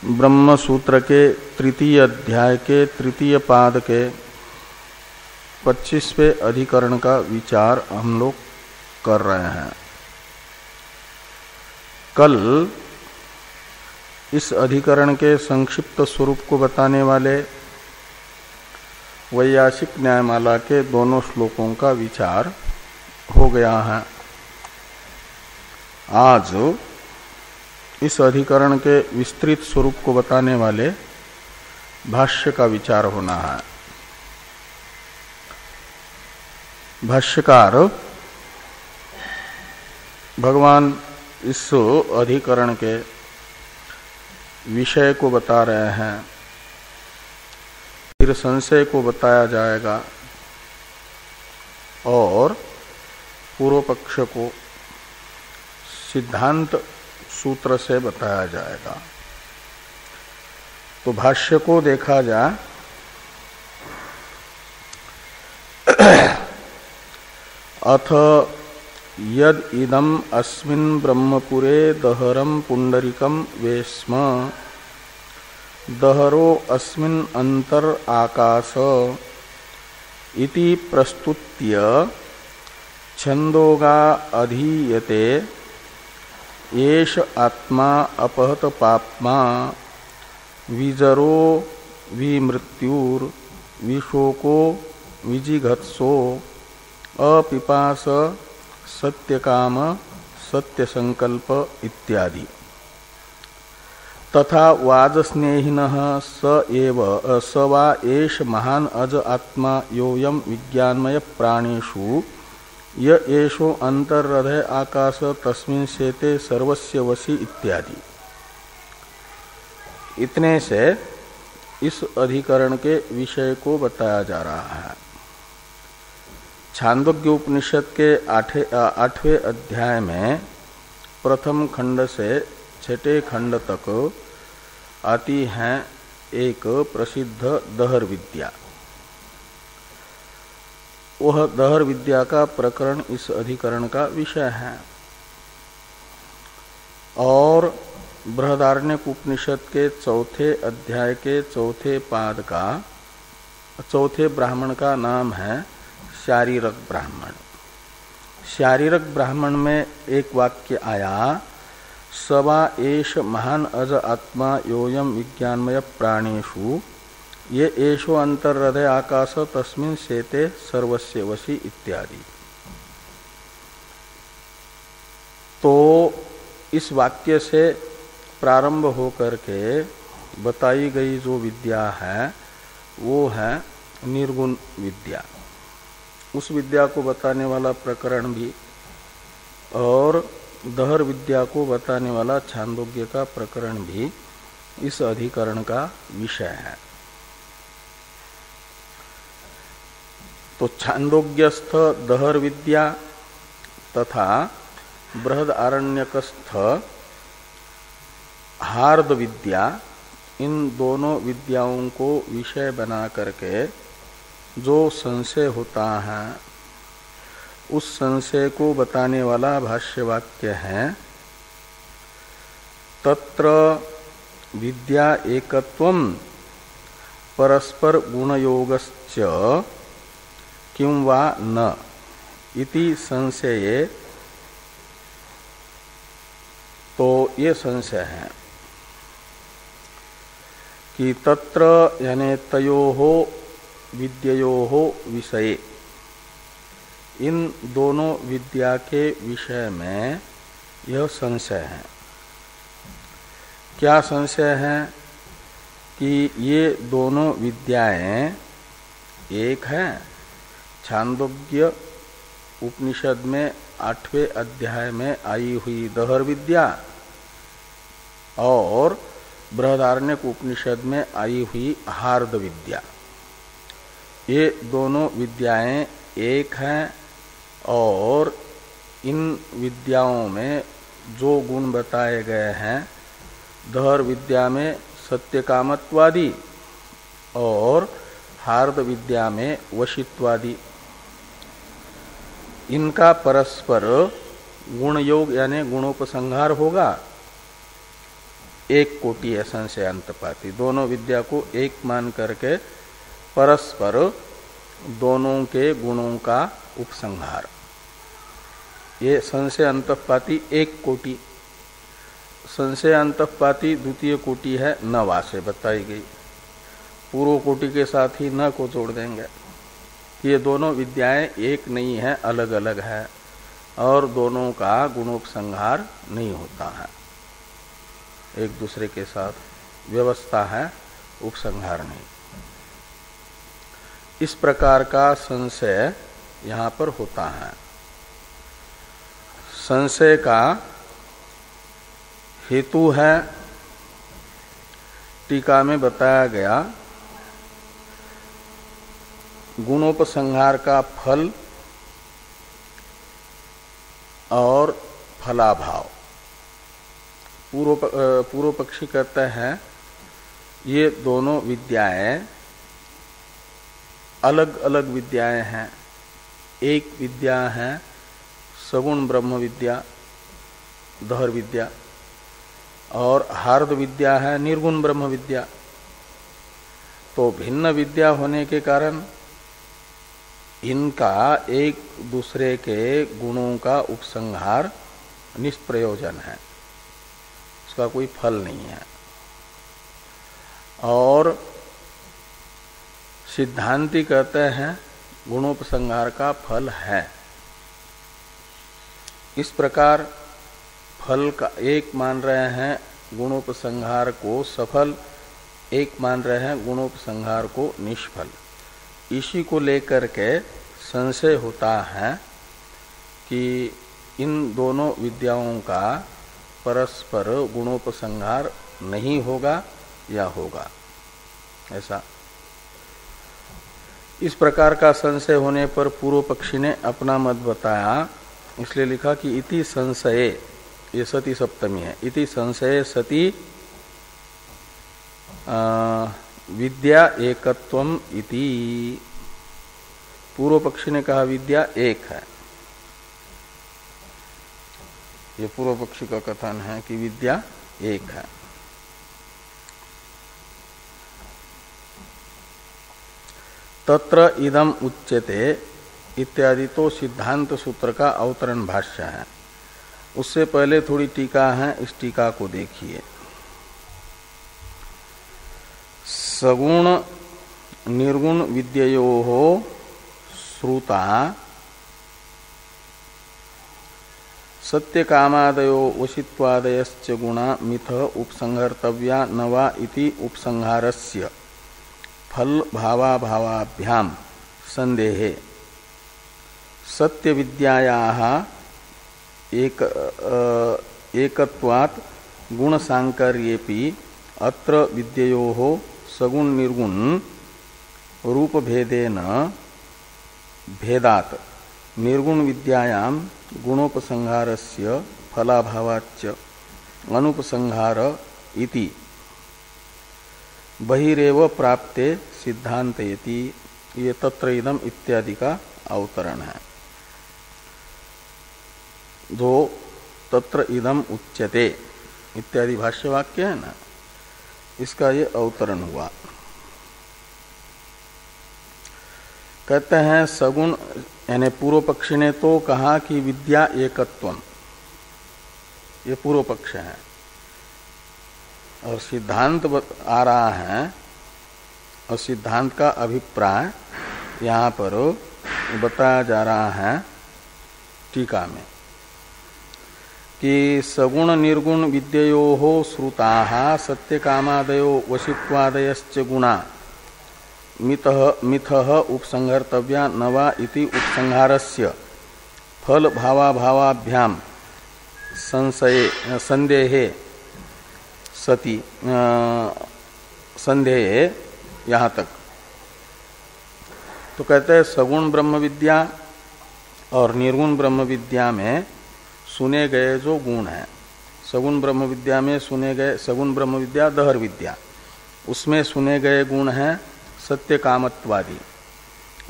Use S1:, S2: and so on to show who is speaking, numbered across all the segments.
S1: ब्रह्म सूत्र के तृतीय अध्याय के तृतीय पाद के 25वें अधिकरण का विचार हम लोग कर रहे हैं। कल इस अधिकरण के संक्षिप्त स्वरूप को बताने वाले वैयासिक न्यायमाला के दोनों श्लोकों का विचार हो गया है। आज इस अधिकरण के विस्तृत स्वरूप को बताने वाले भाष्य का विचार होना है। भाष्यकार भगवान इस अधिकरण के विषय को बता रहे हैं, फिर संशय को बताया जाएगा और पूर्व पक्ष को सिद्धांत सूत्र से बताया जाएगा। तो भाष्य को देखा जाए अथ यद इदम अस्मिन् ब्रह्मपुरे दहरम पुंडरीकम वेश्म दहरो अस्मिन् अंतर आकाश इति प्रस्तुत्य छंदोगा अधीयते येष आत्मा अपहत पाप्मा विजरो विमृत्युर विशोको विजिघत्सो अपिपास सत्यकाम सत्यसंकल्प इत्यादि तथा वाजस्नेहिनः स वा एष महान अज आत्मा योयम विज्ञानमय प्राणेषु य एषो अंतर्हृदय आकाश तस्मिन् शेते सर्वस्य वशी इत्यादि। इतने से इस अधिकरण के विषय को बताया जा रहा है। छांदोग्य उपनिषद के 8वें अध्याय में प्रथम खंड से 6ठे खंड तक आती है एक प्रसिद्ध दहर विद्या। वह दहर विद्या का प्रकरण इस अधिकरण का विषय है और बृहदारण्यक उपनिषद के 4थे अध्याय के 4थे पाद का 4थे ब्राह्मण का नाम है शारीरक ब्राह्मण। शारीरक ब्राह्मण में एक वाक्य आया सवा एष महान अज आत्मा योयम विज्ञानमय प्राणेषु ये एषो अंतर्हृदय आकाश तस्मिन् शेते सर्वस्य वशी इत्यादि। तो इस वाक्य से प्रारंभ होकर के बताई गई जो विद्या है वो है निर्गुण विद्या। उस विद्या को बताने वाला प्रकरण भी और दहर विद्या को बताने वाला छांदोग्य का प्रकरण भी इस अधिकरण का विषय है। तो छांदोग्यस्थ दहर विद्या तथा बृहदारण्यकस्थ हार्द विद्या, इन दोनों विद्याओं को विषय बना करके जो संशय होता है उस संशय को बताने वाला भाष्य वाक्य है तत्र विद्या एकत्वम परस्पर गुणयोगश्च किं वा न इति संशये। तो ये संशय है कि तत्र यानी तयोहो विद्ययोहो विषये, इन दोनों विद्या के विषय में यह संशय है। क्या संशय है कि ये दोनों विद्याएं एक हैं। छांदोग्य उपनिषद में 8वें अध्याय में आई हुई दहर विद्या और बृहदारण्यक उपनिषद में आई हुई हार्द विद्या, ये दोनों विद्याएं एक हैं और इन विद्याओं में जो गुण बताए गए हैं दहर विद्या में सत्यकामत्वादि और हार्द विद्या में वशित्वादि, इनका परस्पर गुण योग यानी गुणोपसंहार होगा एक कोटि है संशय अंतपाती। दोनों विद्या को एक मान करके परस्पर दोनों के गुणों का उपसंहार, ये संशय अंतपाती एक कोटि। संशय अंतपाती द्वितीय कोटि है न वा से बताई गई, पूर्व कोटि के साथ ही न को जोड़ देंगे। ये दोनों विद्याएं एक नहीं है, अलग अलग है और दोनों का गुणोपसंहार नहीं होता है, एक दूसरे के साथ व्यवस्था है, उपसंहार नहीं। इस प्रकार का संशय यहाँ पर होता है। संशय का हेतु है टीका में बताया गया, गुणोपसंहार का फल और फलाभाव। पूर्व पक्षी कहते हैं ये दोनों विद्याएं अलग अलग विद्याएं हैं। एक विद्या है सगुण ब्रह्म विद्या, दहर विद्या, और हार्द विद्या है निर्गुण ब्रह्म विद्या। तो भिन्न विद्या होने के कारण इनका एक दूसरे के गुणों का उपसंहार निष्प्रयोजन है, उसका कोई फल नहीं है। और सिद्धांती कहते हैं गुणोपसंहार का फल है। इस प्रकार फल का एक मान रहे हैं, गुणोपसंहार को सफल, एक मान रहे हैं गुणोपसंहार को निष्फल। इसी को लेकर के संशय होता है कि इन दोनों विद्याओं का परस्पर गुणोपसंहार नहीं होगा या होगा, ऐसा। इस प्रकार का संशय होने पर पूर्व पक्षी ने अपना मत बताया, इसलिए लिखा कि इति संशये, ये सती सप्तमी है, इति संशये सती विद्या एकत्वम इति। पूर्व पक्षी ने कहा विद्या एक है, ये पूर्व पक्षी का कथन है कि विद्या एक है। तत्र इदम उच्यते इत्यादि तो सिद्धांत सूत्र का अवतरण भाष्य है। उससे पहले थोड़ी टीका है, इस टीका को देखिए। सगुण निर्गुण विद्ययोः श्रुता सत्य कामादयो वशित्वादयश्च गुणा मिथ उपसंहर्तव्या नवा इति उपसंहारस्य फल भावाभावाभ्याम संदेहे सत्य विद्यायाः एकत्वात् गुण सांकर्येपि अत्र विद्ययोः सगुण निर्गुण रूप भेदेन भेदात् निर्गुण विद्यायां गुणोपसंहारस्य फलाभावाच्च अनुपसंहार इति बहिरेव प्राप्ते सिद्धांतयति। ये तत्र इदम इत्यादि का अवतरण है। जो तत्र इदम उच्यते इत्यादि भाष्य वाक्य है ना, इसका ये अवतरण हुआ। कहते हैं सगुण, यानी पूर्व पक्षी ने तो कहा कि विद्या एकत्वम, ये पूर्व पक्ष है, और सिद्धांत आ रहा है, और सिद्धांत का अभिप्राय यहाँ पर बताया जा रहा है टीका में कि सगुण निर्गुण विद्ययोः श्रुताः सत्य कामादयो वशित्वादयश्च गुणा मिथः उपसंहर्तव्या नवा इति उपसंहारस्य फल भावाभावाभ्याम संदेहे सती संदेहे, यहाँ तक। तो कहते हैं सगुण ब्रह्म विद्या और निर्गुण ब्रह्म विद्या में सुने गए जो गुण हैं, सगुण ब्रह्म विद्या में सुने गए, सगुण ब्रह्म विद्या दहर विद्या, उसमें सुने गए गुण हैं सत्य कामत्वादि,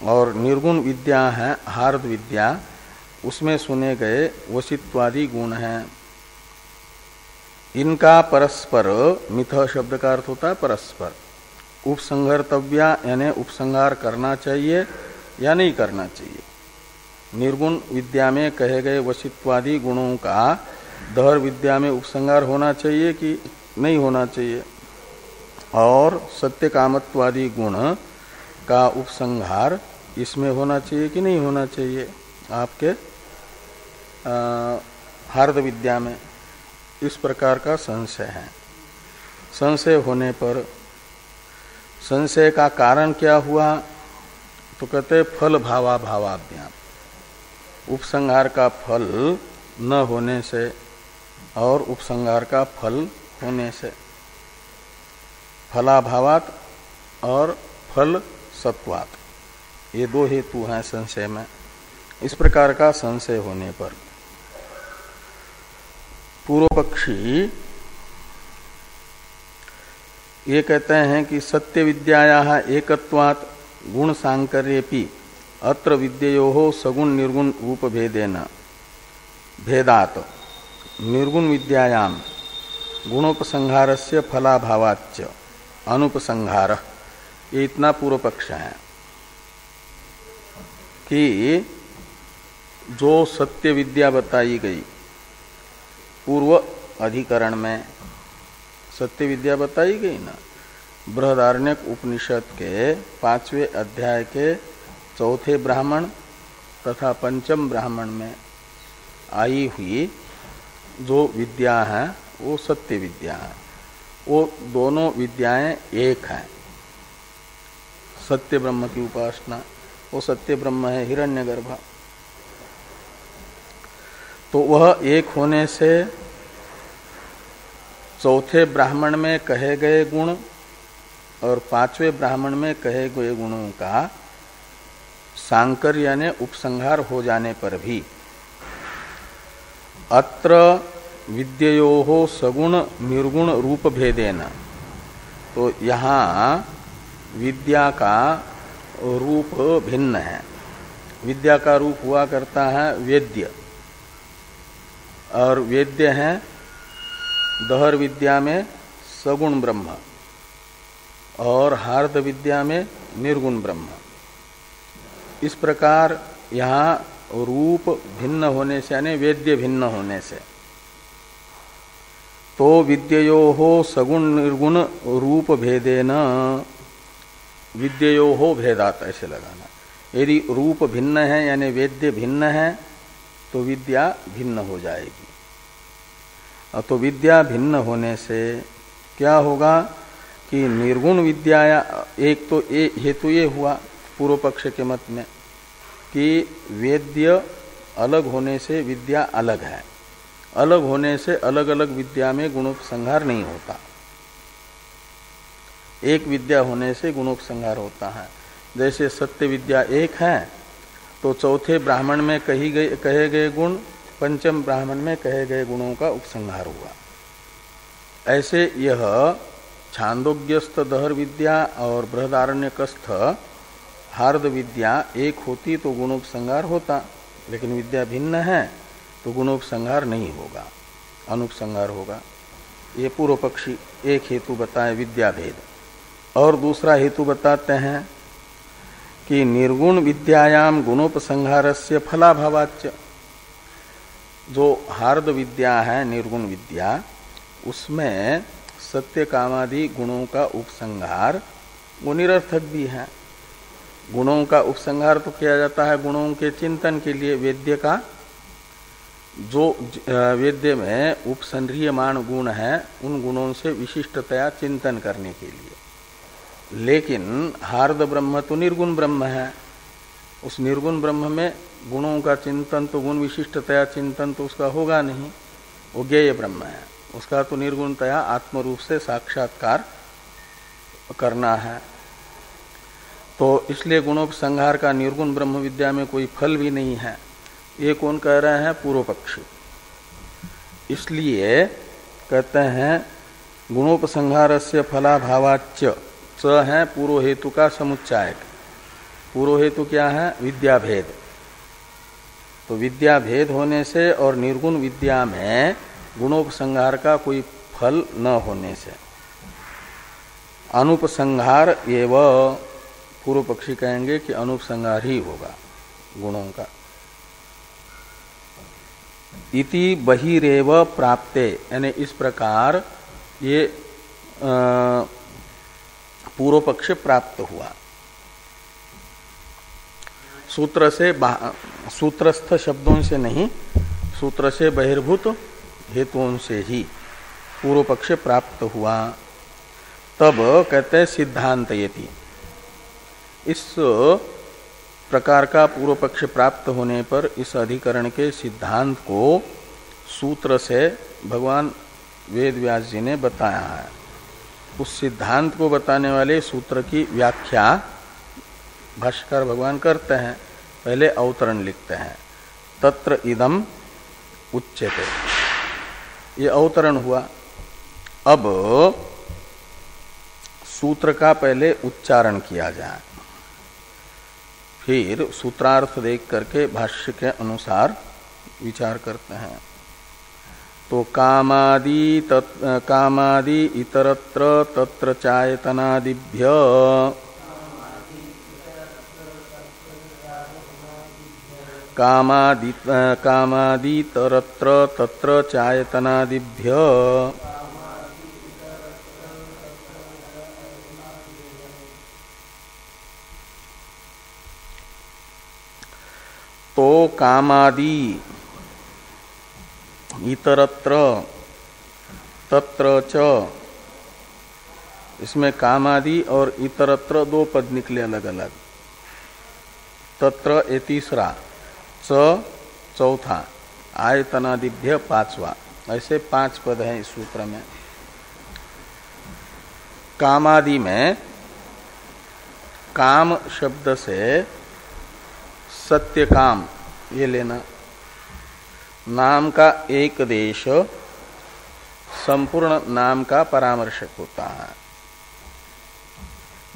S1: और निर्गुण विद्या है हार्द विद्या, उसमें सुने गए वशित्वादि गुण हैं। इनका परस्पर, मिथ शब्द का अर्थ होता है परस्पर, उपसंहर्तव्या यानी उपसंहार करना चाहिए या नहीं करना चाहिए। निर्गुण विद्या में कहे गए वशित्वादि गुणों का दहर विद्या में उपसंहार होना चाहिए कि नहीं होना चाहिए, और सत्य कामत्वादि गुण का उपसंहार इसमें होना चाहिए कि नहीं होना चाहिए आपके हार्द विद्या में, इस प्रकार का संशय है। संशय होने पर संशय का कारण क्या हुआ, तो कहते फल भावा भावाभ्याम, उपसंहार का फल न होने से और उपसंहार का फल होने से, फलाभावात और फल सत्वात, ये दो हेतु हैं संशय में। इस प्रकार का संशय होने पर पूर्व पक्षी ये कहते हैं कि सत्य विद्यायाः एकत्वात् गुण सांकर्येपि अत्र विद्ययोः सगुण निर्गुण रूप भेदेन भेदात् निर्गुण विद्यायाम गुणोपसंहारस्य फलाभावाच्च अनुपसंहारः, ये इतना पूर्व पक्ष है कि जो सत्य विद्या बताई गई पूर्व अधिकरण में, सत्य विद्या बताई गई ना बृहदारण्यक उपनिषद के 5वें अध्याय के 4थे ब्राह्मण तथा 5म ब्राह्मण में आई हुई जो विद्या है वो सत्य विद्या है। वो दोनों विद्याएं एक हैं। सत्य ब्रह्म की उपासना, वो सत्य ब्रह्म है हिरण्यगर्भ, तो वह एक होने से 4थे ब्राह्मण में कहे गए गुण और 5वें ब्राह्मण में कहे गए गुणों का सांकर यानी उपसंहार हो जाने पर भी अत्र विद्ययोः सगुण निर्गुण रूप भेदेन, तो यहाँ विद्या का रूप भिन्न है। विद्या का रूप हुआ करता है वेद्य, और वेद्य है दहर विद्या में सगुण ब्रह्म और हार्द विद्या में निर्गुण ब्रह्म। इस प्रकार यहाँ रूप भिन्न होने से यानी वेद्य भिन्न होने से तो विद्ययोः सगुण निर्गुण रूप भेदेन, विद्ययोः भेदात ऐसे लगाना। यदि रूप भिन्न है यानी वेद्य भिन्न है तो विद्या भिन्न हो जाएगी। तो विद्या भिन्न होने से क्या होगा कि निर्गुण विद्या, एक तो हेतु ये हुआ पूर्व पक्ष के मत में कि वेद्य अलग होने से विद्या अलग है, अलग होने से अलग अलग विद्या में गुणोपसंहार नहीं होता, एक विद्या होने से गुणोपसंहार होता है। जैसे सत्य विद्या एक है तो 4थे ब्राह्मण में कहे गए गुण 5म ब्राह्मण में कहे गए गुणों का उपसंहार हुआ। ऐसे यह छांदोग्यस्थ दहर विद्या और बृहदारण्यकस्थ हार्द विद्या एक होती तो गुणोपसंहार होता, लेकिन विद्या भिन्न है तो गुणोपसंहार नहीं होगा, अनुपसंहार होगा। ये पूर्व पक्षी एक हेतु बताए विद्या भेद, और दूसरा हेतु बताते हैं कि निर्गुण विद्यायाम गुणोपसंहारस्य फलाभावाच्च, जो हार्द विद्या है निर्गुण विद्या उसमें सत्य कामादि गुणों का उपसंहार वो निरर्थक भी है। गुणों का उपसंहार तो किया जाता है गुणों के चिंतन के लिए, वेद्य का जो वेद्य में उपसंह्रियमाण गुण है उन गुणों से विशिष्टतया चिंतन करने के लिए। लेकिन हार्द ब्रह्म तो निर्गुण ब्रह्म है, उस निर्गुण ब्रह्म में गुणों का चिंतन तो गुण विशिष्टतया चिंतन तो उसका होगा नहीं, वो ज्ञेय ब्रह्म है, उसका तो निर्गुणतया आत्मरूप से साक्षात्कार करना है। तो इसलिए गुणोपसंहार का निर्गुण ब्रह्म विद्या में कोई फल भी नहीं है, ये कौन कह रहे हैं? पूर्व पक्षी। इसलिए कहते हैं गुणोपसंहारस्य फलाभावाच्च, च है पूर्व हेतु का समुच्चायक। पूर्व हेतु क्या है? विद्या भेद। तो विद्या भेद होने से और निर्गुण विद्या में गुणोपसंहार का कोई फल न होने से। अनुपसंहार एव, पूर्व पक्षी कहेंगे कि अनुपसंहार ही होगा गुणों का। इति बहिरेव प्राप्ते, यानी इस प्रकार ये पूर्व पक्ष प्राप्त हुआ। सूत्र से सूत्रस्थ शब्दों से नहीं, सूत्र से बहिर्भूत हेतुओं से ही पूर्व पक्ष प्राप्त हुआ। तब कहते हैं सिद्धांतयति, इस प्रकार का पूर्व पक्ष प्राप्त होने पर इस अधिकरण के सिद्धांत को सूत्र से भगवान वेद व्यास जी ने बताया है। उस सिद्धांत को बताने वाले सूत्र की व्याख्या भाष्यकार भगवान करते हैं। पहले अवतरण लिखते हैं, तत्र इदम उच्यते, ये अवतरण हुआ। अब सूत्र का पहले उच्चारण किया जाए, फिर सूत्रार्थ देख करके भाष्य के अनुसार विचार करते हैं। तो कामादि इतरत्र तत्र चायतनादिभ्य कामादितरत्र तत्र चायतनादिभ्य तो कामादि इतरत्र तत्र च, इसमें कामादि और इतरत्र दो पद निकले अलग अलग। तत्र ये तीसरा, च चौथा, आयतनादिभ्य पांचवा, ऐसे 5 पद हैं इस सूत्र में। कामादि में काम शब्द से सत्य काम ये लेना। नाम का एक देश संपूर्ण नाम का परामर्शक होता है।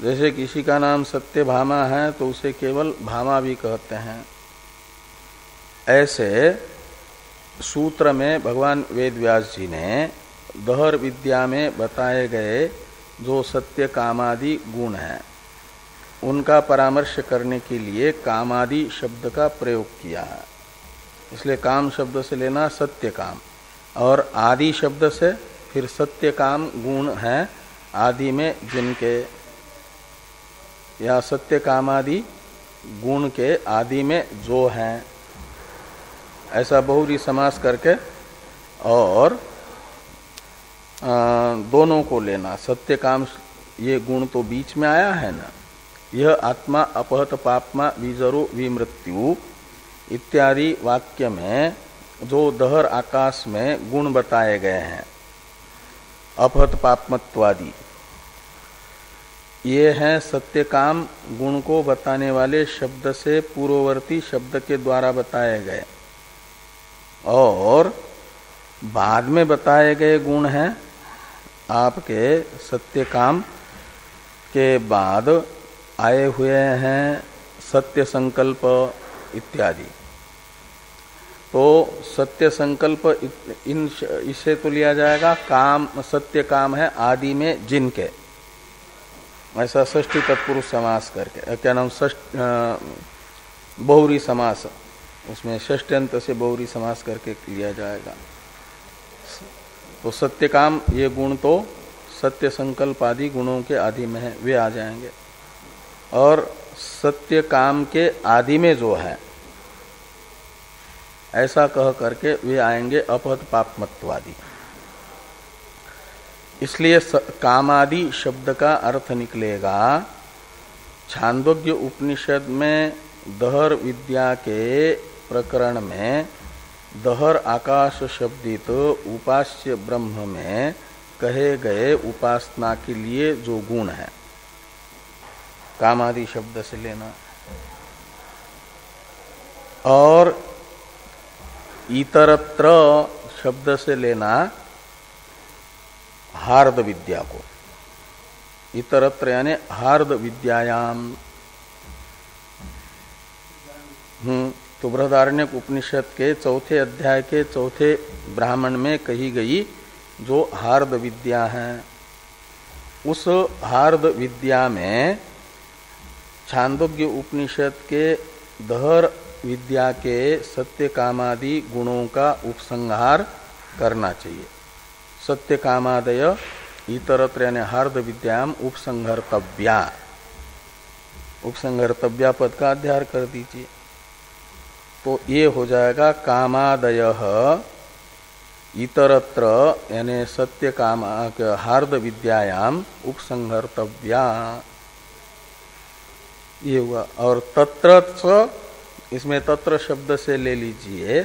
S1: जैसे किसी का नाम सत्यभामा है तो उसे केवल भामा भी कहते हैं। ऐसे सूत्र में भगवान वेद व्यास जी ने दहर विद्या में बताए गए जो सत्य कामादि गुण हैं उनका परामर्श करने के लिए कामादि शब्द का प्रयोग किया है। इसलिए काम शब्द से लेना सत्य काम, और आदि शब्द से फिर सत्य काम गुण हैं आदि में जिनके, या सत्य कामादि गुण के आदि में जो हैं, ऐसा बहुरी समास करके और दोनों को लेना। सत्य काम ये गुण तो बीच में आया है ना, यह आत्मा अपहत पापमा विजरो विमृत्यु इत्यादि वाक्य में जो दहर आकाश में गुण बताए गए हैं अपहत पापमत्वादि, ये हैं सत्य काम गुण को बताने वाले शब्द से पूर्ववर्ती शब्द के द्वारा बताए गए, और बाद में बताए गए गुण हैं आपके सत्य काम के बाद आए हुए हैं सत्य संकल्प इत्यादि। तो सत्य संकल्प इससे तो लिया जाएगा काम, सत्य काम है आदि में जिनके, ऐसा षष्ठी तत्पुरुष समास करके, क्या नाम, बहुरी समास, उसमें षष्ट्यंत से बहुरी समास करके लिया जाएगा। तो सत्य काम ये गुण तो सत्य संकल्प आदि गुणों के आदि में है, वे आ जाएंगे। और सत्य काम के आदि में जो है ऐसा कह करके वे आएंगे अपहत पापमत्वादि। इसलिए कामादि शब्द का अर्थ निकलेगा छांदोग्य उपनिषद में दहर विद्या के प्रकरण में दहर आकाश शब्दित उपास्य ब्रह्म में कहे गए उपासना के लिए जो गुण है, कामादि शब्द से लेना। और इतरत्र शब्द से लेना हार्द विद्या को, इतरत्र यानी हार्द विद्यायाम। तो बृहदारण्यक उपनिषद के 4थे अध्याय के 4थे ब्राह्मण में कही गई जो हार्द विद्या है, उस हार्द विद्या में छांदोग्य उपनिषद के दहर विद्या के सत्य कामादि गुणों का उपसंहार करना चाहिए। सत्य कामादय इतरत्र यानी हार्द विद्याम उपसंहर्तव्या, उपसंहर्तव्या पद का अध्याय कर दीजिए। तो ये हो जाएगा कामादय इतरत्र यानी सत्य काम हार्द विद्यायाम उपसंहर्तव्या, ये हुआ। और तत्र, इसमें तत्र शब्द से ले लीजिए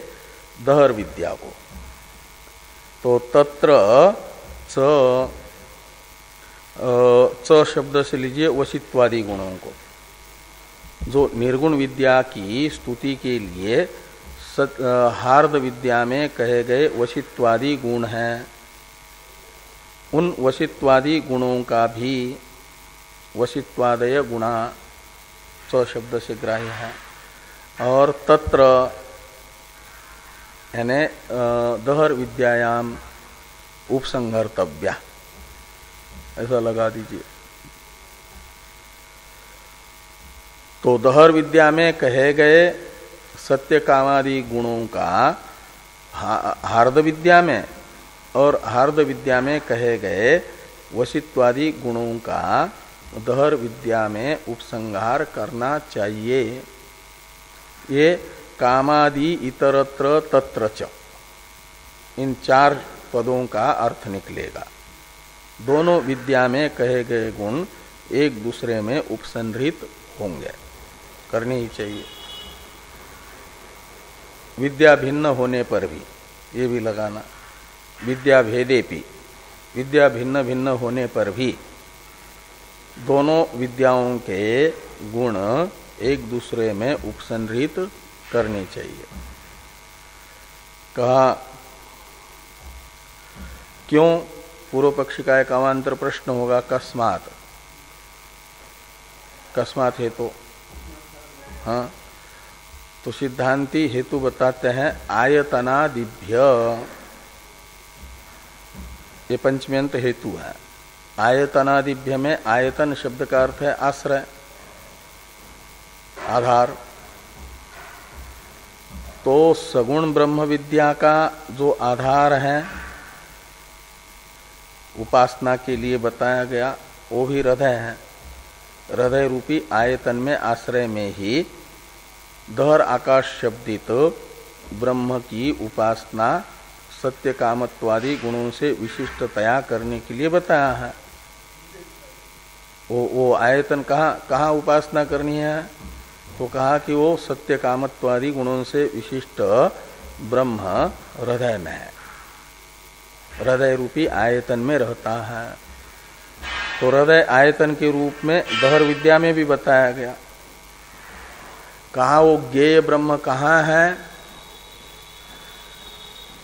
S1: दहर विद्या को। तो तत्र च शब्द से लीजिए वशित्वादि गुणों को, जो निर्गुण विद्या की स्तुति के लिए हार्द विद्या में कहे गए वशित्वादि गुण हैं, उन वशित्वादि गुणों का भी वशित्वादय गुणा च शब्द से ग्राह्य है। और तत्र यानी दहर विद्यायाम उपसंहर्तव्या, ऐसा लगा दीजिए। तो दहर विद्या में कहे गए सत्य कामादि गुणों का हार्द विद्या में और हार्द विद्या में कहे गए वशित्वादि गुणों का दहर विद्या में उपसंहार करना चाहिए। ये कामादि इतरत्र तत्र च, इन चार पदों का अर्थ निकलेगा। दोनों विद्या में कहे गए गुण एक दूसरे में उपसंहृत होंगे, करनी ही चाहिए। विद्या भिन्न होने पर भी, ये भी लगाना, विद्या भेदेपि, विद्या भिन्न भिन्न होने पर भी दोनों विद्याओं के गुण एक दूसरे में उपसंहृत करनी चाहिए। कहा क्यों? पूर्व पक्षी का एक अवान्तर प्रश्न होगा, कस्मात, कस्मात हेतु। हाँ, तो सिद्धांती हेतु बताते हैं आयतनादिभ्य, ये पंचम्यंत हेतु है। आयतनादिभ्य में आयतन शब्द का अर्थ है आश्रय, आधार। तो सगुण ब्रह्म विद्या का जो आधार है उपासना के लिए बताया गया, वो भी हृदय है। हृदय रूपी आयतन में आश्रय में ही दहर आकाश शब्दित ब्रह्म की उपासना सत्य कामत्वादि गुणों से विशिष्टतया करने के लिए बताया है। वो आयतन कहाँ उपासना करनी है? तो कहा कि वो सत्य कामत्वादि गुणों से विशिष्ट ब्रह्म हृदय में है, हृदय रूपी आयतन में रहता है। तो हृदय आयतन के रूप में दहर विद्या में भी बताया गया। कहा वो ज्ञेय ब्रह्म कहाँ है?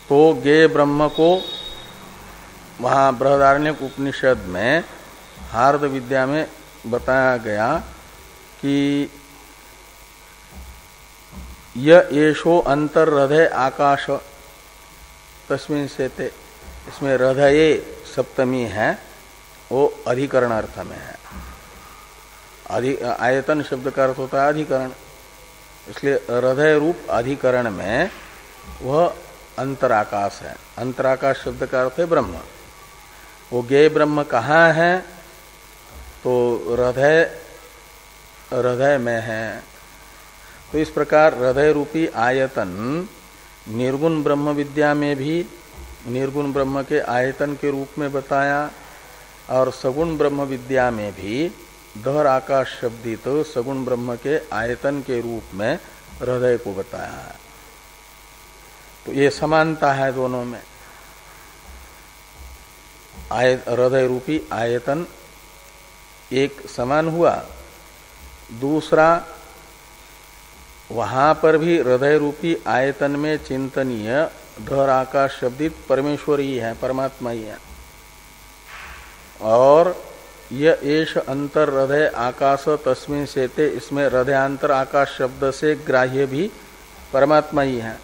S1: तो ज्ञेय ब्रह्म को वहां बृहदारण्यक उपनिषद में हार्द विद्या में बताया गया कि येषो अंतर हृदय आकाश तस्मिन् सेते, इसमें हृदय सप्तमी है, वो अधिकरण अर्थ में है। आयतन शब्द का अर्थ होता है अधिकरण, इसलिए हृदय रूप अधिकरण में वह अंतराकाश है। अंतराकाश शब्द का अर्थ है ब्रह्म। वो ज्ञेय ब्रह्म कहाँ है? तो हृदय में है। तो इस प्रकार हृदय रूपी आयतन निर्गुण ब्रह्म विद्या में भी निर्गुण ब्रह्म के आयतन के रूप में बताया, और सगुण ब्रह्म विद्या में भी दहर आकाश शब्दित तो सगुण ब्रह्म के आयतन के रूप में हृदय को बताया है। तो ये समानता है दोनों में। हृदय रूपी आयतन एक समान हुआ। दूसरा, वहां पर भी हृदय रूपी आयतन में चिंतनीय दहर आकाश शब्दित परमेश्वर ही है, परमात्मा ही है। और यह एष अंतर हृदय आकाश तस्मिन् सेते, इसमें हृदयांतर आकाश शब्द से ग्राह्य भी परमात्मा ही है।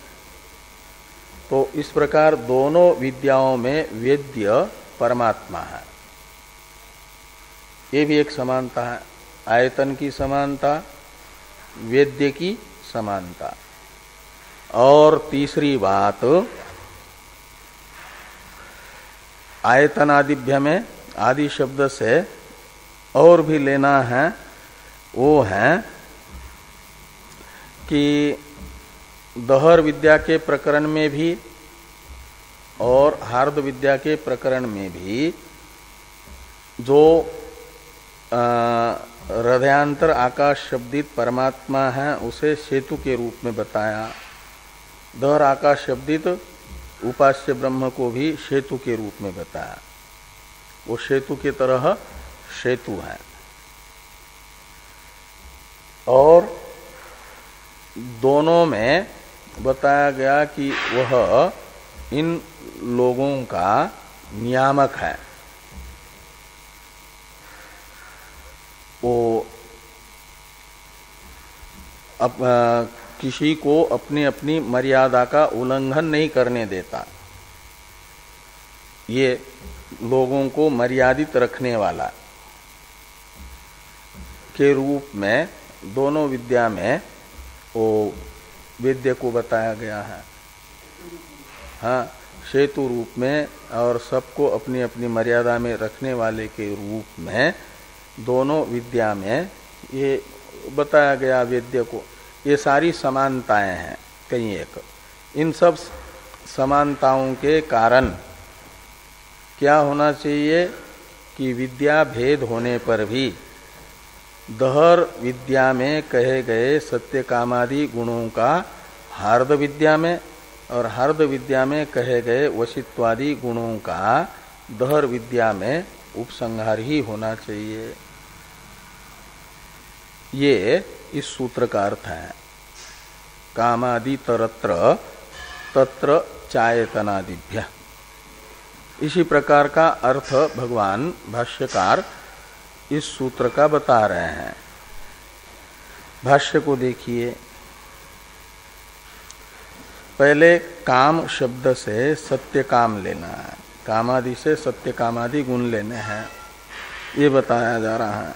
S1: तो इस प्रकार दोनों विद्याओं में वेद्य परमात्मा है। ये भी एक समानता है, आयतन की समानता, वेद्य की समानता। और तीसरी बात, आयतनादिभ्य में आदि शब्द से और भी लेना है, वो है कि दहर विद्या के प्रकरण में भी और हार्द विद्या के प्रकरण में भी जो हृदयांतर आकाश शब्दित परमात्मा है उसे सेतु के रूप में बताया। दहर आकाश शब्दित उपास्य ब्रह्म को भी सेतु के रूप में बताया। वो सेतु की तरह सेतु है। और दोनों में बताया गया कि वह इन लोगों का नियामक है। वो किसी को अपनी अपनी मर्यादा का उल्लंघन नहीं करने देता। ये लोगों को मर्यादित रखने वाला के रूप में दोनों विद्या में वो वेद्य को बताया गया है। हाँ, सेतु रूप में और सबको अपनी अपनी मर्यादा में रखने वाले के रूप में दोनों विद्या में ये बताया गया वेद्य को। ये सारी समानताएं हैं कई एक। इन सब समानताओं के कारण क्या होना चाहिए कि विद्या भेद होने पर भी दहर विद्या में कहे गए सत्य कामादि गुणों का हार्द विद्या में और हार्द विद्या में कहे गए वशित्वादि गुणों का दहर विद्या में उपसंहार ही होना चाहिए। ये इस सूत्र का अर्थ है। कामादि तरत्र तत्र चायतनादिभ्य। इसी प्रकार का अर्थ भगवान भाष्यकार इस सूत्र का बता रहे हैं। भाष्य को देखिए। पहले काम शब्द से सत्य काम लेना है, कामादि से सत्य कामादि गुण लेने हैं, ये बताया जा रहा है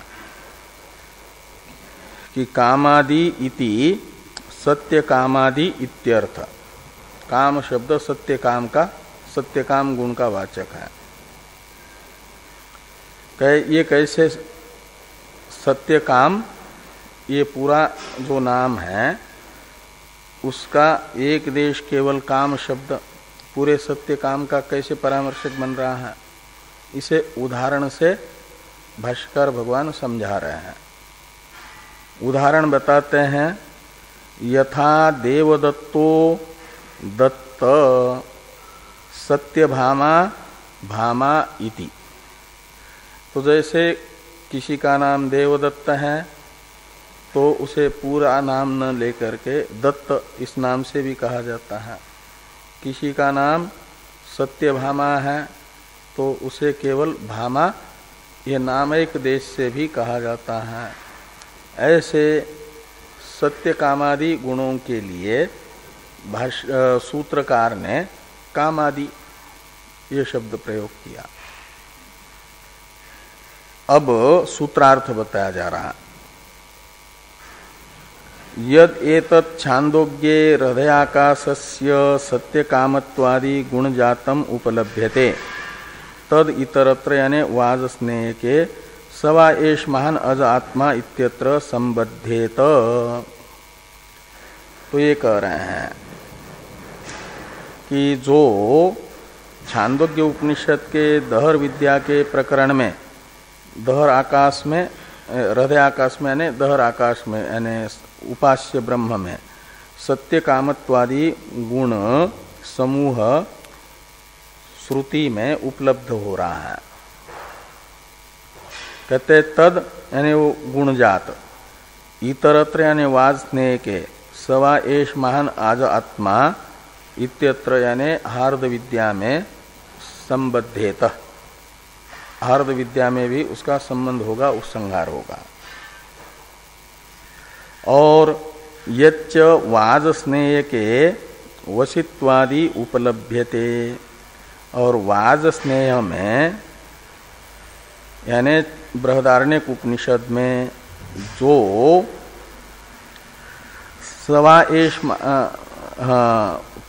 S1: कि कामादि इति सत्य कामादि इत्यर्थ। काम शब्द सत्य काम का, सत्य काम गुण का वाचक है। ये कैसे सत्य काम, ये पूरा जो नाम है उसका एक देश केवल काम शब्द पूरे सत्य काम का कैसे परामर्शक बन रहा है, इसे उदाहरण से भाष्यकार भगवान समझा रहे हैं। उदाहरण बताते हैं। यथा देवदत्तो दत्त सत्यभामा भामा इति। तो जैसे किसी का नाम देवदत्त है तो उसे पूरा नाम न लेकर के दत्त इस नाम से भी कहा जाता है। किसी का नाम सत्यभामा है तो उसे केवल भामा ये नाम एक देश से भी कहा जाता है। ऐसे सत्य कामादि गुणों के लिए सूत्रकार ने कामादि ये शब्द प्रयोग किया। अब सूत्रार्थ बताया जा रहा। यद एतत् छांदोग्ये हृदयाकाशस्य सत्य कामत्वादि गुण जातम उपलभ्यते तद इतरत्र यानी वाजस्नेह के सवा एष महान अज आत्मा इत्यत्र संबद्धेत। तो ये कह रहे हैं कि जो छांदोग्य उपनिषद के दहर विद्या के प्रकरण में दहर आकाश में, हृदय आकाश में यानी दहर आकाश में यानी उपास्य ब्रह्म में सत्य कामत्वादि गुण समूह श्रुति में उपलब्ध हो रहा है। कहते तद यानी वो गुणजात, इतरत्र यानी वाजस्नेह के, सवा एष महान आज आत्मा इत्यत्र यानी हार्द विद्या में संबद्धेत। हार्द विद्या में भी उसका संबंध होगा, उपसंहार होगा। और यच्च वाजस्नेह के वशित्वादि उपलभ्यते। और वाज स्नेह में यानी बृहदारण्यक उपनिषद में जो सवाएश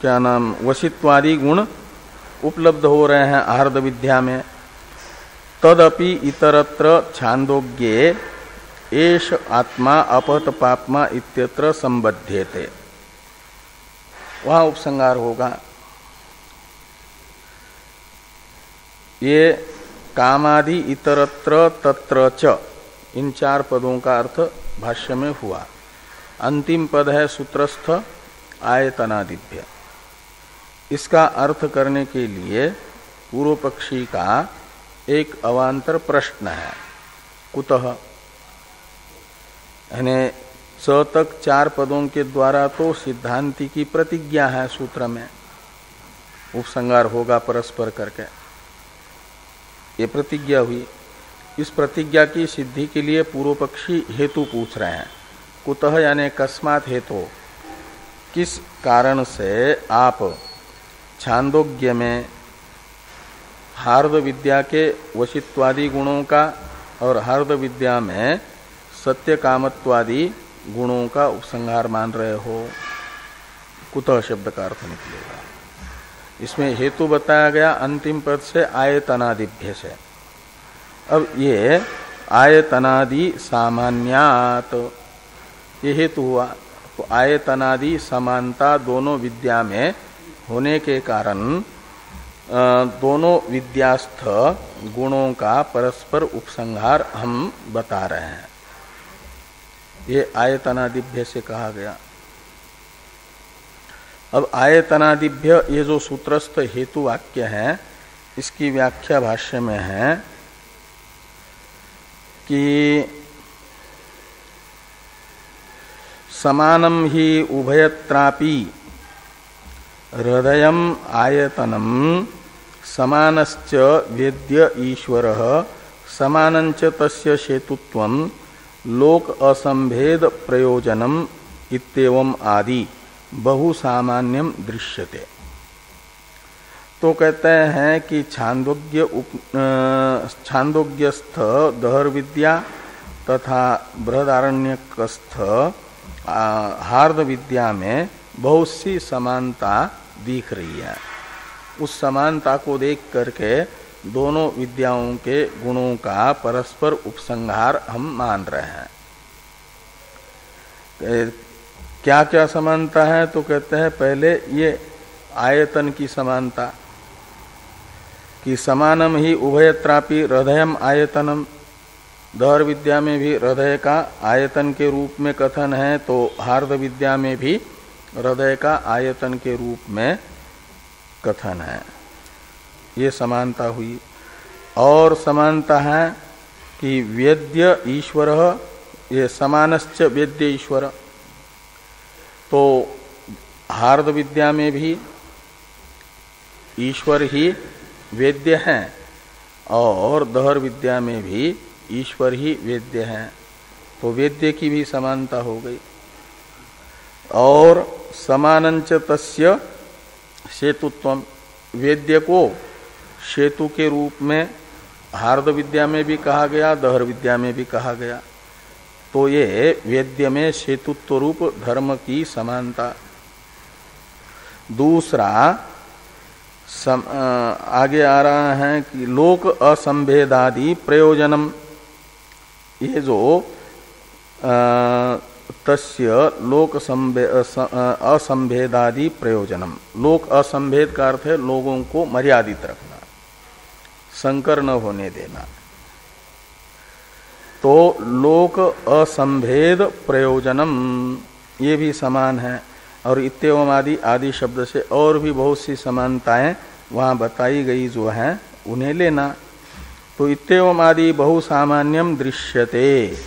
S1: क्या नाम वशित्वादि गुण उपलब्ध हो रहे हैं आहार्द विद्या में, तदपि इतरत्र छांदोग्ये एष आत्मा अपहत पापमा इत्यत्र संबध्यते, वहां उपसंहार होगा। ये कामादि इतरत्र तत्र च, इन 4 पदों का अर्थ भाष्य में हुआ। अंतिम पद है सूत्रस्थ आयतनादिभ्य। इसका अर्थ करने के लिए पूर्व पक्षी का एक अवांतर प्रश्न है, कुतः, यानी च तक 4 पदों के द्वारा तो सिद्धांति की प्रतिज्ञा है सूत्र में, उपसंहार होगा परस्पर करके, ये प्रतिज्ञा हुई। इस प्रतिज्ञा की सिद्धि के लिए पूर्व पक्षी हेतु पूछ रहे हैं। कुतः यानी कस्मात् हेतु, किस कारण से आप छांदोग्य में हार्द विद्या के वशित्वादि गुणों का और हार्द विद्या में सत्य कामत्वादि गुणों का उपसंहार मान रहे हो। कुतः शब्द का अर्थ निकलेगा। इसमें हेतु बताया गया अंतिम पद से आयतनादिभ्य से। अब ये आयतनादि सामान्यात, ये हेतु हुआ। तो आयतनादि समानता दोनों विद्या में होने के कारण दोनों विद्यास्थ गुणों का परस्पर उपसंहार हम बता रहे हैं। ये आयतनादिभ्य से कहा गया। अब आयतनादिभ्य ये जो सूत्रस्थ हेतु वाक्य है, इसकी व्याख्या भाष्य में है कि समानम ही उभयत्रापि हृदयम आयतनम समानश्च वेद्य ईश्वरः समानंच तस्य हेतुत्वं लोक असंभेद प्रयोजनम इत्येवं आदि बहु सामान्यम दृश्यते। तो कहते हैं कि छांदोग्यस्थ दहर विद्या तथा बृहदारण्यकस्थ हार्द विद्या में बहुत सी समानता दिख रही है। उस समानता को देख करके दोनों विद्याओं के गुणों का परस्पर उपसंहार हम मान रहे हैं। क्या क्या समानता है? तो कहते हैं पहले ये आयतन की समानता, कि समानम ही उभयत्रापि हृदयम आयतनम, दहर विद्या में भी हृदय का आयतन के रूप में कथन है, तो हार्द विद्या में भी हृदय का आयतन के रूप में कथन है। ये समानता हुई। और समानता है कि वेद्य ईश्वर, ये समानश्च वेद्य ईश्वर, तो हार्द विद्या में भी ईश्वर ही वेद्य हैं और दहर विद्या में भी ईश्वर ही वेद्य हैं, तो वेद्य की भी समानता हो गई। और समानंच तस्य सेतुत्वम, वेद्य को सेतु के रूप में हार्द विद्या में भी कहा गया, दहर विद्या में भी कहा गया, तो ये वेद्य में सेतुत्व रूप धर्म की समानता। दूसरा आगे आ रहा है कि लोक असंभेदादि प्रयोजनम, ये जो तस्य लोक असंभेदादि प्रयोजनम, लोक असंभेद का अर्थ है लोगों को मर्यादित रखना, संकर न होने देना। तो लोक असंभेद प्रयोजनम ये भी समान है। और इत्येवम आदि, आदि शब्द से और भी बहुत सी समानताएं वहां बताई गई जो हैं उन्हें लेना। तो इत्येवम आदि बहु सामान्यम दृश्यते,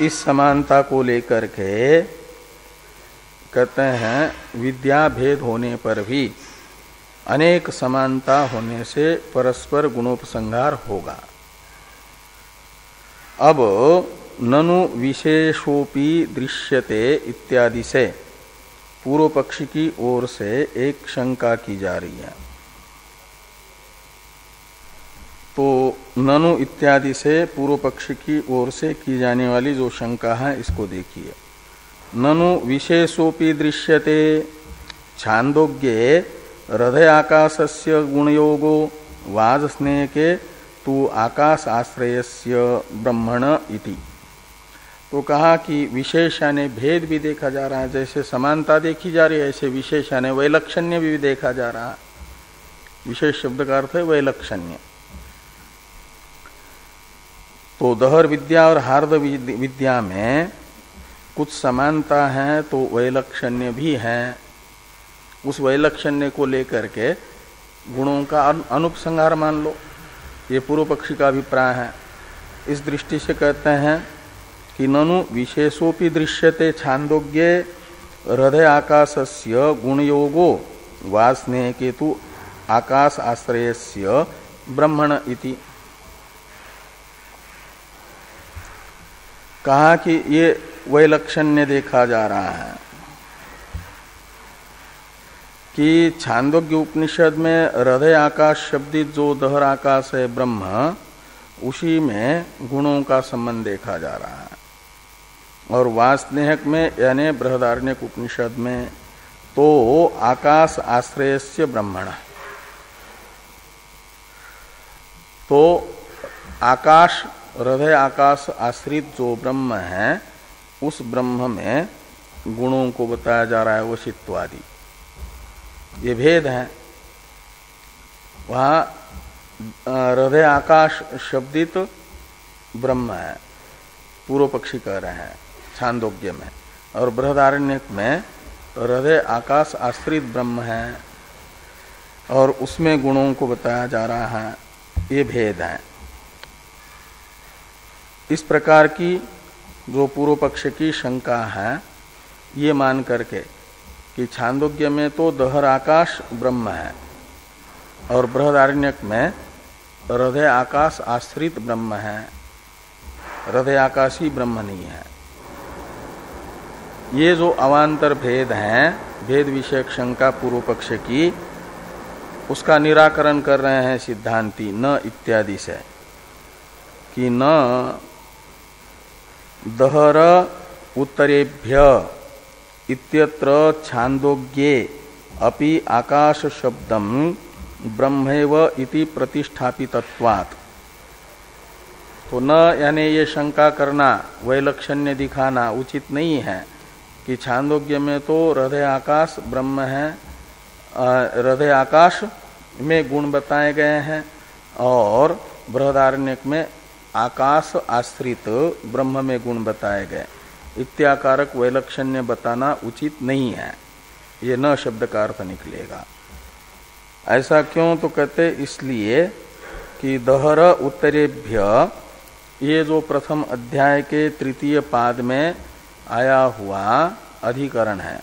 S1: इस समानता को लेकर के कहते हैं विद्या भेद होने पर भी अनेक समानता होने से परस्पर गुणोपसंहार होगा। अब ननु विशेषोपि दृश्यते इत्यादि से पूर्व पक्षी की ओर से एक शंका की जा रही है। तो ननु इत्यादि से पूर्व पक्षी की ओर से की जाने वाली जो शंका है इसको देखिए। ननु विशेषोपि दृश्यते छांदोग्ये हृदय आकाशस्य गुणयोगो वाज स्नेह के तु आकाश आश्रयस्य ब्रह्मण इति। तो कहा कि विशेष यानी भेद भी देखा जा रहा है, जैसे समानता देखी जा रही है ऐसे विशेष यानी वैलक्षण्य भी देखा जा रहा है। विशेष शब्द का अर्थ है वैलक्षण्य। तो दहर विद्या और हार्द विद्या में कुछ समानता है तो वैलक्षण्य भी है। उस वैलक्षण्य को लेकर के गुणों का अनुपसंहार मान लो, ये पूर्व पक्षी का अभिप्राय है। इस दृष्टि से कहते हैं कि ननु विशेषोपि दृश्यते छांदोग्ये हृदय आकाशस्य गुणयोगो वास्नेह केतु आकाश आश्रयस्य ब्रह्मण इति। कहा कि ये वैलक्षण्य देखा जा रहा है कि छांदोग्य उपनिषद में हृदय आकाश शब्दित जो दहर आकाश है ब्रह्म, उसी में गुणों का संबंध देखा जा रहा है। और वास्नेहक में यानी बृहदारण्यक उपनिषद में तो आकाश आश्रयस्य ब्रह्मण, तो आकाश हृदय आकाश आश्रित जो ब्रह्म है उस ब्रह्म में गुणों को बताया जा रहा है, वशित्वादि। ये भेद है। वहाँ हृदय आकाश शब्दित ब्रह्म है, पूर्व पक्षी कह रहे हैं छांदोग्य में, और बृहदारण्यक में हृदय आकाश आश्रित ब्रह्म है और उसमें गुणों को बताया जा रहा है। ये भेद है। इस प्रकार की जो पूर्व पक्ष की शंका है, ये मान करके कि छांदोग्य में तो दहर आकाश ब्रह्म है और बृहदारण्यक में हृदय आकाश आश्रित ब्रह्म है, हृदय आकाशी ब्रह्म नहीं है। ये जो अवान्तर भेद हैं, भेद विषयक शंका पूर्व पक्ष की, उसका निराकरण कर रहे हैं सिद्धांती न इत्यादि से कि न दहर उत्तरेभ्य इत्यत्र छांदोग्ये अपि आकाश शब्दम ब्रह्मैव इति प्रतिष्ठापितत्वात्। तो न यानी ये शंका करना, वैलक्षण्य दिखाना उचित नहीं है कि छांदोग्य में तो हृदय आकाश ब्रह्म है, हृदय आकाश में गुण बताए गए हैं और बृहदारण्यक में आकाश आश्रित ब्रह्म में गुण बताए गए, इत्याकारक वैलक्षण्य बताना उचित नहीं है। ये न शब्द का अर्थ निकलेगा। ऐसा क्यों? तो कहते इसलिए कि दहर उत्तरेभ्य, ये जो प्रथम अध्याय के तृतीय पाद में आया हुआ अधिकरण है,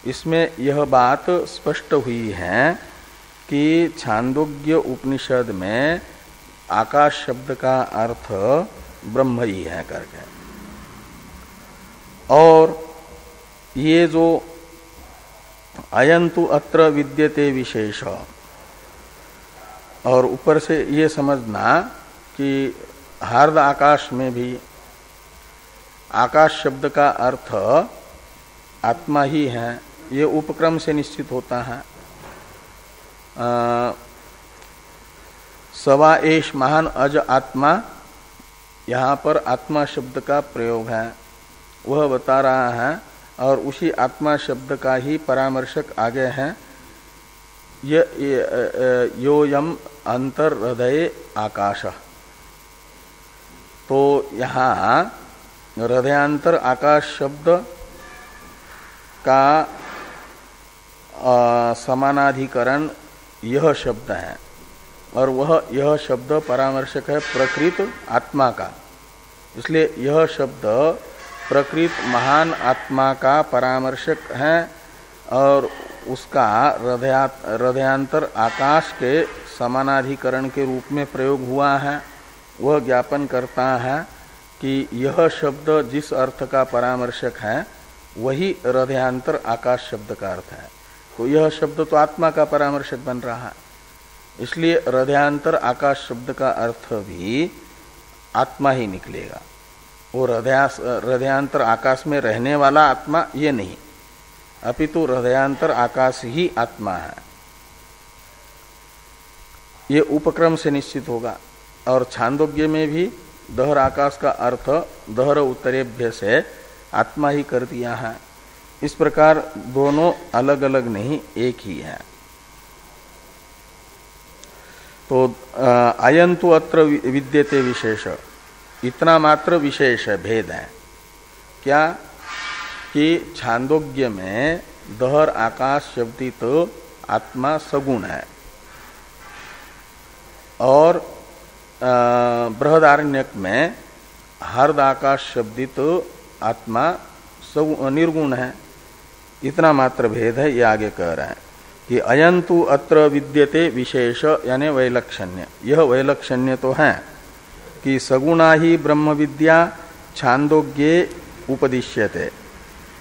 S1: इसमें यह बात स्पष्ट हुई है कि छांदोग्य उपनिषद में आकाश शब्द का अर्थ ब्रह्म ही है करके। और ये जो अयंतु अत्र विद्यते विशेष, और ऊपर से ये समझना कि हार्द आकाश में भी आकाश शब्द का अर्थ आत्मा ही है, ये उपक्रम से निश्चित होता है। सवा एष महान अज आत्मा, यहाँ पर आत्मा शब्द का प्रयोग है, वह बता रहा है। और उसी आत्मा शब्द का ही परामर्शक आगे है, योयम अंतर हृदय आकाश। तो यहाँ हृदयांतर आकाश शब्द का समानाधिकरण यह शब्द है, और वह यह शब्द परामर्शक है प्रकृत आत्मा का। इसलिए यह शब्द प्रकृत महान आत्मा का परामर्शक है और उसका हृदयांतर आकाश के समानाधिकरण के रूप में प्रयोग हुआ है। वह ज्ञापन करता है कि यह शब्द जिस अर्थ का परामर्शक है वही हृदयांतर आकाश शब्द का अर्थ है। तो यह शब्द तो आत्मा का परामर्शक बन रहा है, इसलिए हृदयांतर आकाश शब्द का अर्थ भी आत्मा ही निकलेगा। वो हृदयांतर आकाश में रहने वाला आत्मा ये नहीं, अपितु हृदयांतर आकाश ही आत्मा है, ये उपक्रम से निश्चित होगा। और छांदोग्य में भी दहर आकाश का अर्थ दहर उत्तरेभ्य से आत्मा ही कर दिया है। इस प्रकार दोनों अलग अलग नहीं, एक ही है। तो अयंतु अत्र विद्यते विशेष, इतना मात्र विशेष भेद है। क्या कि छांदोग्य में दहर आकाश शब्दित तो आत्मा सगुण है और बृहदारण्यक में हर्द आकाश शब्दित तो आत्मा निर्गुण है। इतना मात्र भेद है, ये आगे कह रहे हैं कि अयंतु अत्र विद्यते विशेष यानी वैलक्षण्य। यह वैलक्षण्य तो है कि सगुणा ही ब्रह्म विद्या छांदोग्ये उपदिश्यते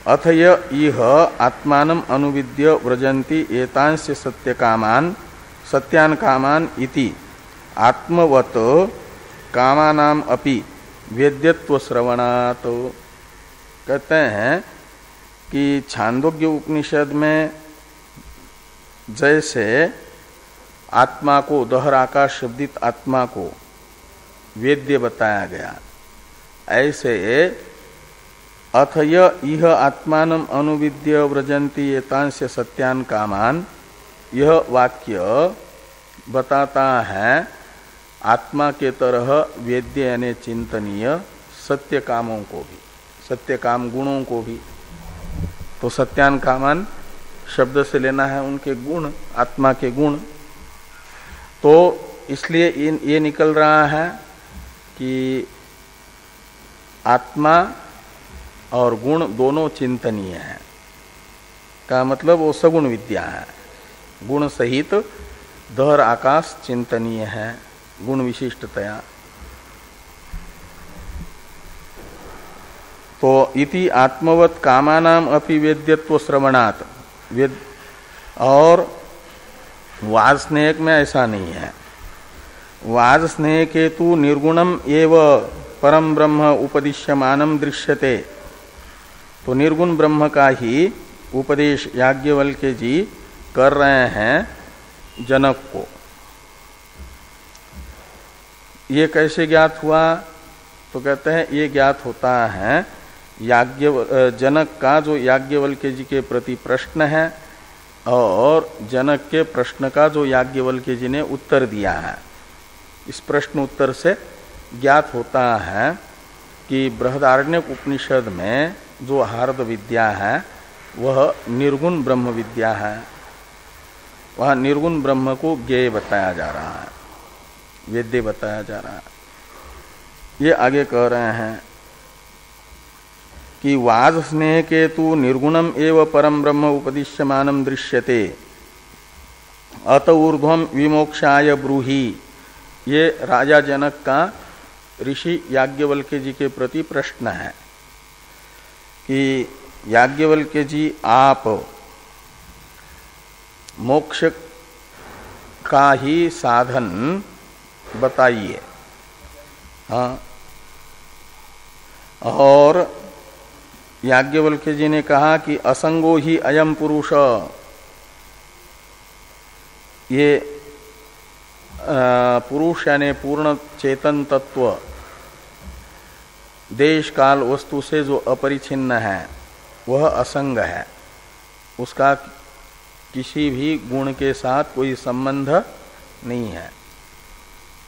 S1: अथ यह आत्मानम अनुविद्य व्रजन्ति एतांश सत्यान कामान इति आत्मवत कामानाम अपि वेद्यत्व श्रवणात्। कहते हैं कि छांदोग्य उपनिषद में जैसे आत्मा को दहर आकाश शब्दित आत्मा को वेद्य बताया गया, ऐसे अथ यह आत्मानम अनुविद्य व्रजन्ति एतांश सत्यान कामान, यह वाक्य बताता है आत्मा के तरह वेद्य यानी चिंतनीय सत्य कामों को भी, सत्य काम गुणों को भी। तो सत्यान कामान शब्द से लेना है उनके गुण, आत्मा के गुण। तो इसलिए ये निकल रहा है कि आत्मा और गुण दोनों चिंतनीय है, का मतलब वो सगुण विद्या है। गुण सहित दहर आकाश चिंतनीय है गुण विशिष्टतया। तो इति आत्मवत कामानाम अपि वेद्यत्व श्रवणात्। और वाज स्नेह में ऐसा नहीं है। वाज स्नेह के तु निर्गुणम एव परम ब्रह्म उपदिश्यमानम दृश्यते। तो निर्गुण ब्रह्म का ही उपदेश याज्ञवल्क्य जी कर रहे हैं जनक को। ये कैसे ज्ञात हुआ? तो कहते हैं ये ज्ञात होता है जनक का जो याज्ञवल्क्य जी के प्रति प्रश्न है और जनक के प्रश्न का जो याज्ञवल्क्य जी ने उत्तर दिया है, इस प्रश्न उत्तर से ज्ञात होता है कि बृहदारण्यक उपनिषद में जो हार्द विद्या है वह निर्गुण ब्रह्म विद्या है। वह निर्गुण ब्रह्म को ज्ञेय बताया जा रहा है, वेद्य बताया जा रहा है। ये आगे कह रहे हैं कि वाज स्नेह के तु निर्गुणम एव परम ब्रह्म उपदिश्यमानम दृश्यते अत ऊर्ध्वम विमोक्षाय ब्रूहि। ये राजा जनक का ऋषि याज्ञवल्क्य जी के प्रति प्रश्न है कि याज्ञवल्क्य जी आप मोक्ष का ही साधन बताइए। हाँ, और याज्ञवल्क्य जी ने कहा कि असंगो ही अयम पुरुष। ये पुरुष यानी पूर्ण चेतन तत्व देश काल वस्तु से जो अपरिछिन्न है वह असंग है, उसका किसी भी गुण के साथ कोई संबंध नहीं है।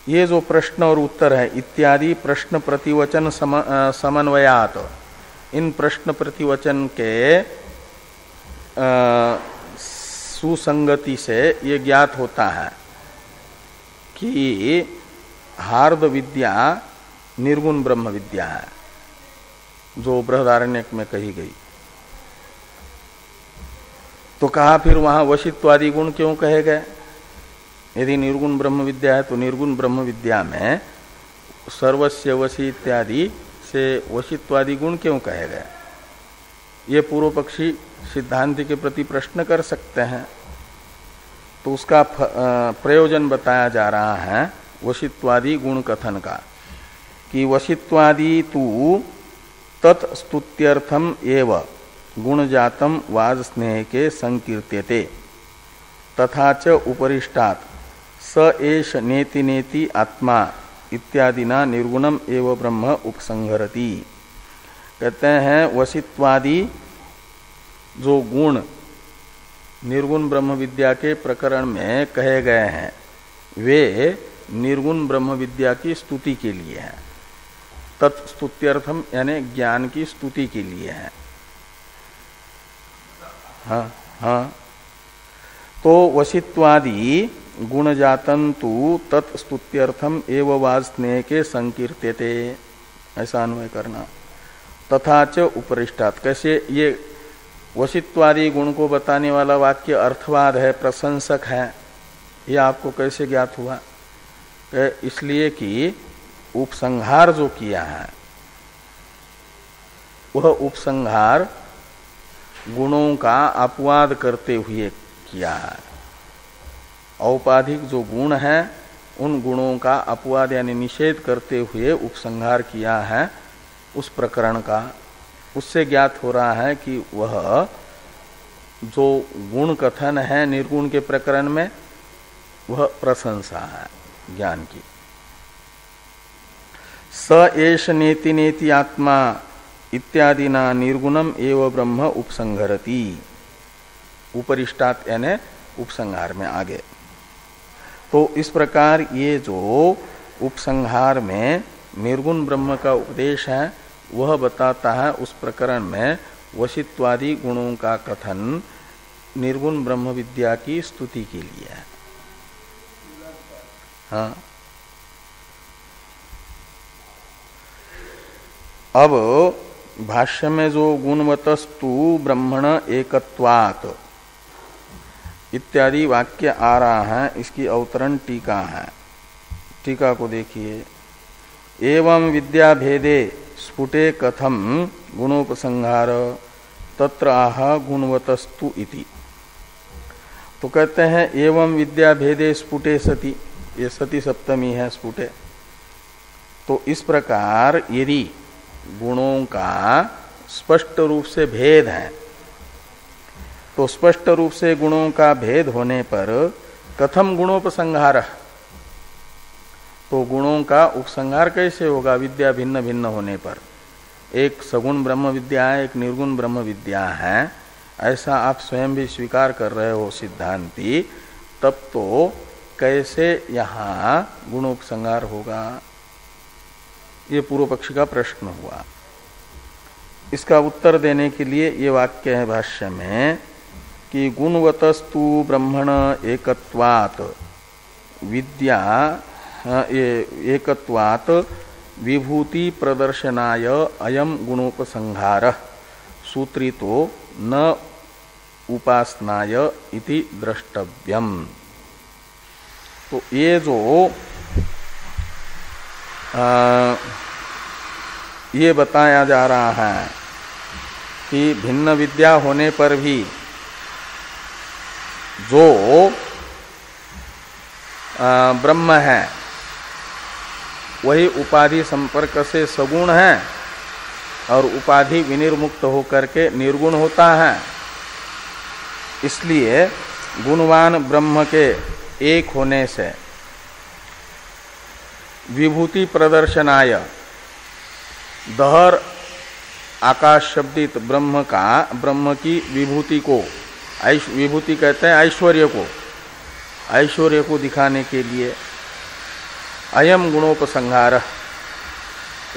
S1: ये जो प्रश्न और उत्तर है इत्यादि प्रश्न प्रतिवचन समन्वयात, इन प्रश्न प्रतिवचन के सुसंगति से ये ज्ञात होता है कि हार्द विद्या निर्गुण ब्रह्म विद्या है जो बृहदारण्यक में कही गई। तो कहा फिर वहां वशित्वादि गुण क्यों कहे गए? यदि निर्गुण ब्रह्म विद्या है तो निर्गुण ब्रह्म विद्या में सर्वस्य वशी इत्यादि से वशित्वादि गुण क्यों कहे गए? ये पूर्व पक्षी सिद्धांति के प्रति प्रश्न कर सकते हैं। तो उसका प्रयोजन बताया जा रहा है वशित्वादि गुण कथन का, कि वशित्वादि तू तत्स्तुत्यर्थम एव गुणजातम वाज स्नेह के संकीर्त्यते तथा च उपरिष्टात् स एष नेति नेति आत्मा इत्यादिना निर्गुणम एव ब्रह्म उपसंहरति। कहते हैं वशित्वादि जो गुण निर्गुण ब्रह्म विद्या के प्रकरण में कहे गए हैं वे निर्गुण ब्रह्म विद्या की स्तुति के लिए हैं। तत्स्तुत्यर्थम यानी ज्ञान की स्तुति के लिए है। हाँ हाँ, तो वशित्वादि गुणजातन तु तत्स्तुत्यर्थम एव वाज स्नेह के संकीर्त्यते, ऐसा अन्वय करना। तथा च उपरिष्टात्, कैसे ये वशित्वादि गुण को बताने वाला वाक्य अर्थवाद है, प्रशंसक है, ये आपको कैसे ज्ञात हुआ? इसलिए कि उपसंहार जो किया है वह उपसंहार गुणों का अपवाद करते हुए किया है। औपाधिक जो गुण है उन गुणों का अपवाद यानी निषेध करते हुए उपसंहार किया है उस प्रकरण का। उससे ज्ञात हो रहा है कि वह जो गुण कथन है निर्गुण के प्रकरण में वह प्रशंसा है ज्ञान की। स एष नेति नेति आत्मा इत्यादिना निर्गुणम एव ब्रह्म उपसंहरति, उपरिष्टात् यानी उपसंहार में आगे। तो इस प्रकार ये जो उपसंहार में निर्गुण ब्रह्म का उपदेश है वह बताता है उस प्रकरण में वशित्वादि गुणों का कथन निर्गुण ब्रह्म विद्या की स्तुति के लिए है। हाँ, अब भाष्य में जो गुणवतस्तु ब्रह्मण एकत्वात् इत्यादि वाक्य आ रहा है, इसकी अवतरण टीका है। टीका को देखिए। एवं विद्या भेदे स्फुटे कथम गुणोपसंहार तत्र आह गुणवतस्तु इति। तो कहते हैं एवं विद्या भेदे स्फुटे सति, ये सती सप्तमी है स्फुटे। तो इस प्रकार यदि गुणों का स्पष्ट रूप से भेद है तो स्पष्ट रूप से गुणों का भेद होने पर कथम गुणोपसंहार, तो गुणों का उपसंहार कैसे होगा? विद्या भिन्न भिन्न होने पर, एक सगुण ब्रह्म विद्या है, एक निर्गुण ब्रह्म विद्या है, ऐसा आप स्वयं भी स्वीकार कर रहे हो सिद्धांती, तब तो कैसे यहाँ गुणोपसंहार होगा? ये पूर्व पक्षी का प्रश्न हुआ। इसका उत्तर देने के लिए ये वाक्य है भाष्य में कि गुणवतस्तु ब्रह्मण एकत्वात् विद्या एकत्वात् विभूति प्रदर्शनाय अयम गुणोपसंहार सूत्रितो न उपासनाय इति द्रष्टव्यम। तो ये जो ये बताया जा रहा है कि भिन्न विद्या होने पर भी जो ब्रह्म है वही उपाधि संपर्क से सगुण है और उपाधि विनिर्मुक्त होकर के निर्गुण होता है। इसलिए गुणवान ब्रह्म के एक होने से विभूति प्रदर्शनाय दहर आकाश शब्दित ब्रह्म का, ब्रह्म की विभूति को, विभूति कहते हैं ऐश्वर्य को दिखाने के लिए अयम गुणोपसंहार,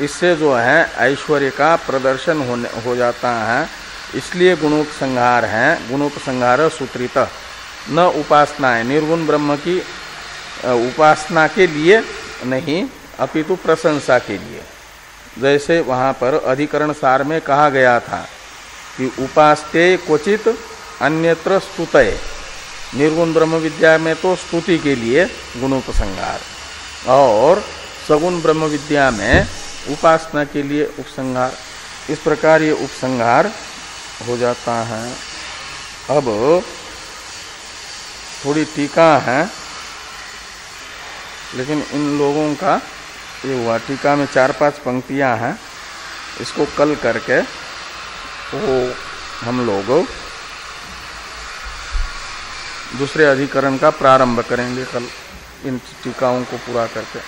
S1: इससे जो है ऐश्वर्य का प्रदर्शन हो जाता है, इसलिए गुणोपसंहार है। गुणोपसंहार सूत्रित न उपासना है, निर्गुण ब्रह्म की उपासना के लिए नहीं अपितु प्रशंसा के लिए। जैसे वहाँ पर अधिकरण सार में कहा गया था कि उपास्ते क्वचित अन्यत्र स्तुतये, निर्गुण ब्रह्म विद्या में तो स्तुति के लिए गुणोपसंहार और सगुण ब्रह्म विद्या में उपासना के लिए उपसंहार। इस प्रकार ये उपसंहार हो जाता है। अब थोड़ी टीका है, लेकिन इन लोगों का ये हुआ, टीका में 4-5 पंक्तियां हैं, इसको कल करके वो हम लोग दूसरे अधिकरण का प्रारंभ करेंगे कल, इन टीकाओं को पूरा करके।